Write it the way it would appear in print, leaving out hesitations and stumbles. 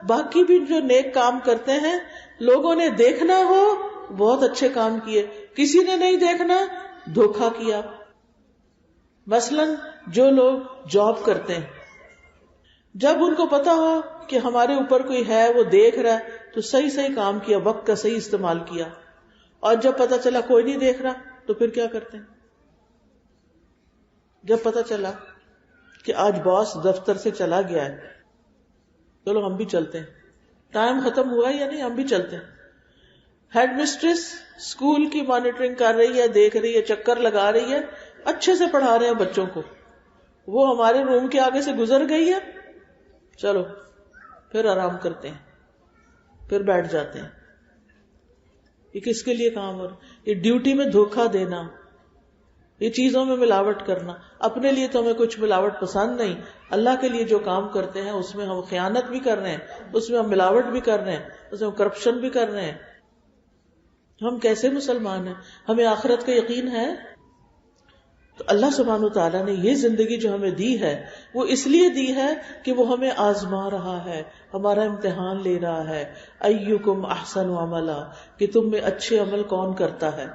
باقی بھی جو نیک کام کرتے ہیں لوگوں نے دیکھنا ہو بہت اچھے کام کیے، کسی نے نہیں دیکھنا دھوکا کیا. مثلاً جو لوگ جاب کرتے ہیں جب ان کو پتا ہو کہ ہمارے اوپر کوئی ہے وہ دیکھ رہا ہے تو صحیح کام کیا، وقت کا صحیح استعمال کیا. اور جب پتا چلا کوئی نہیں دیکھ رہا تو پھر کیا کرتے ہیں؟ جب پتا چلا کہ آج باس دفتر سے چلا گیا ہے، چلو ہم بھی چلتے ہیں، ٹائم ختم ہوا ہے یا نہیں، ہم بھی چلتے ہیں. ہیڈ مسٹریس اسکول کی مانیٹرنگ کر رہی ہے، دیکھ رہی ہے، چکر لگا رہی ہے، اچھے سے پڑھا رہے ہیں بچوں کو، وہ ہمارے روم کے آگے سے گزر گئی ہے، چلو پھر آرام کرتے ہیں، پھر بیٹھ جاتے ہیں. یہ کس کے لیے کام ہو رہا؟ یہ ڈیوٹی میں دھوکہ دینا، یہ چیزوں میں ملاوٹ کرنا. اپنے لیے تو ہمیں کچھ ملاوٹ پسند نہیں، اللہ کے لیے جو کام کرتے ہیں اس میں ہم خیانت بھی کر رہے ہیں، اس میں ہم ملاوٹ بھی کر رہے ہیں، اس میں ہم کرپشن بھی کر رہے ہیں. ہم کیسے مسلمان ہیں؟ ہمیں آخرت کا یقین ہے؟ تو اللہ سبحانہ وتعالیٰ نے یہ زندگی جو ہمیں دی ہے وہ اس لیے دی ہے کہ وہ ہمیں آزما رہا ہے، ہمارا امتحان لے رہا ہے. ایکم احسن عملا، کہ تم میں اچھے عمل کون کرتا ہے.